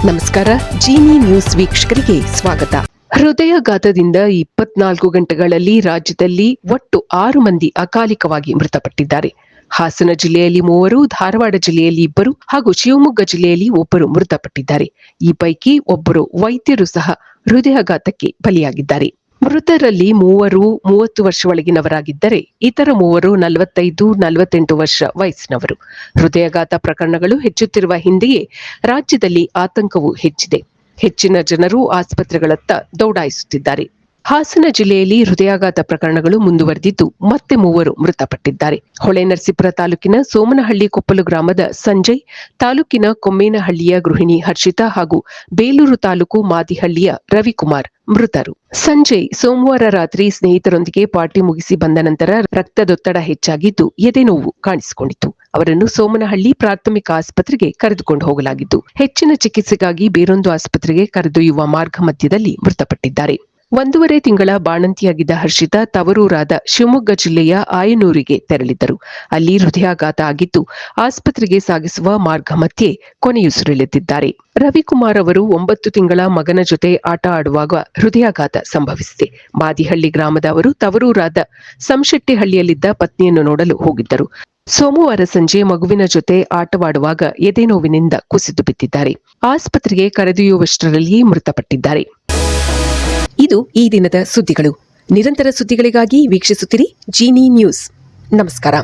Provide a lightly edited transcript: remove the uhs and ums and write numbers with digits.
ನಮಸ್ಕಾರ. ಜೀನಿ ನ್ಯೂಸ್ ವೀಕ್ಷಕರಿಗೆ ಸ್ವಾಗತ. ಹೃದಯಾಘಾತದಿಂದ 24 ಗಂಟೆಗಳಲ್ಲಿ ರಾಜ್ಯದಲ್ಲಿ ಒಟ್ಟು 6 ಮಂದಿ ಅಕಾಲಿಕವಾಗಿ ಮೃತಪಟ್ಟಿದ್ದಾರೆ. ಹಾಸನ ಜಿಲ್ಲೆಯಲ್ಲಿ 3, ಧಾರವಾಡ ಜಿಲ್ಲೆಯಲ್ಲಿ 2 ಹಾಗೂ ಶಿವಮೊಗ್ಗ ಜಿಲ್ಲೆಯಲ್ಲಿ 1 ಮೃತಪಟ್ಟಿದ್ದಾರೆ. ಈ ಪೈಕಿ ಒಬ್ಬರು ವೈದ್ಯರು ಸಹ ಹೃದಯಾಘಾತಕ್ಕೆ ಬಲಿಯಾಗಿದ್ದಾರೆ. ಮೃತರಲ್ಲಿ 3 30 ವರ್ಷ ಒಳಗಿನವರಾಗಿದ್ದರೆ ಇತರ 3 45, 48 ವರ್ಷ ವಯಸ್ಸಿನವರು. ಹೃದಯಾಘಾತ ಪ್ರಕರಣಗಳು ಹೆಚ್ಚುತ್ತಿರುವ ಹಿಂದೆಯೇ ರಾಜ್ಯದಲ್ಲಿ ಆತಂಕವೂ ಹೆಚ್ಚಿದೆ. ಹೆಚ್ಚಿನ ಜನರು ಆಸ್ಪತ್ರೆಗಳತ್ತ ದೌಡಾಯಿಸುತ್ತಿದ್ದಾರೆ. ಹಾಸನ ಜಿಲ್ಲೆಯಲ್ಲಿ ಹೃದಯಾಘಾತ ಪ್ರಕರಣಗಳು ಮುಂದುವರೆದಿದ್ದು ಮತ್ತೆ 3 ಮೃತಪಟ್ಟಿದ್ದಾರೆ. ಹೊಳೆನರಸೀಪುರ ತಾಲೂಕಿನ ಸೋಮನಹಳ್ಳಿ ಕೊಪ್ಪಲು ಗ್ರಾಮದ ಸಂಜಯ್, ತಾಲೂಕಿನ ಕೊಮ್ಮೇನಹಳ್ಳಿಯ ಗೃಹಿಣಿ ಹರ್ಷಿತಾ ಹಾಗೂ ಬೇಲೂರು ತಾಲೂಕು ಮಾದಿಹಳ್ಳಿಯ ರವಿಕುಮಾರ್ ಮೃತರು. ಸಂಜಯ್ ಸೋಮವಾರ ರಾತ್ರಿ ಸ್ನೇಹಿತರೊಂದಿಗೆ ಪಾರ್ಟಿ ಮುಗಿಸಿ ಬಂದ ನಂತರ ರಕ್ತದೊತ್ತಡ ಹೆಚ್ಚಾಗಿದ್ದು ಎದೆನೋವು ಕಾಣಿಸಿಕೊಂಡಿತು. ಅವರನ್ನು ಸೋಮನಹಳ್ಳಿ ಪ್ರಾಥಮಿಕ ಆಸ್ಪತ್ರೆಗೆ ಕರೆದುಕೊಂಡು ಹೋಗಲಾಗಿದ್ದು ಹೆಚ್ಚಿನ ಚಿಕಿತ್ಸೆಗಾಗಿ ಬೇರೊಂದು ಆಸ್ಪತ್ರೆಗೆ ಕರೆದೊಯ್ಯುವ ಮಾರ್ಗ ಮಧ್ಯದಲ್ಲಿ ಮೃತಪಟ್ಟಿದ್ದಾರೆ. 1.5 ತಿಂಗಳ ಬಾಣಂತಿಯಾಗಿದ್ದ ಹರ್ಷಿತಾ ತವರೂರಾದ ಶಿವಮೊಗ್ಗ ಜಿಲ್ಲೆಯ ಆಯನೂರಿಗೆ ತೆರಳಿದ್ದರು. ಅಲ್ಲಿ ಹೃದಯಾಘಾತ ಆಗಿದ್ದು ಆಸ್ಪತ್ರೆಗೆ ಸಾಗಿಸುವ ಮಾರ್ಗ ಮಧ್ಯೆ ಕೊನೆಯುಸಿರೆಳೆದಿದ್ದಾರೆ. ರವಿಕುಮಾರ್ ಅವರು 9 ತಿಂಗಳ ಮಗನ ಜೊತೆ ಆಟ ಆಡುವಾಗ ಹೃದಯಾಘಾತ ಸಂಭವಿಸಿದೆ. ಮಾದಿಹಳ್ಳಿ ಗ್ರಾಮದ ಅವರು ತವರೂರಾದ ಸಂಶೆಟ್ಟಿಹಳ್ಳಿಯಲ್ಲಿದ್ದ ಪತ್ನಿಯನ್ನು ನೋಡಲು ಹೋಗಿದ್ದರು. ಸೋಮವಾರ ಸಂಜೆ ಮಗುವಿನ ಜೊತೆ ಆಟವಾಡುವಾಗ ಎದೆನೋವಿನಿಂದ ಕುಸಿದು ಬಿದ್ದಿದ್ದಾರೆ. ಆಸ್ಪತ್ರೆಗೆ ಕರೆದೊಯ್ಯುವಷ್ಟರಲ್ಲಿ ಮೃತಪಟ್ಟಿದ್ದಾರೆ. ಇದು ಈ ದಿನದ ಸುದ್ದಿಗಳು. ನಿರಂತರ ಸುದ್ದಿಗಳಿಗಾಗಿ ವೀಕ್ಷಿಸುತ್ತಿರಿ ಜೀನಿ ನ್ಯೂಸ್. ನಮಸ್ಕಾರ.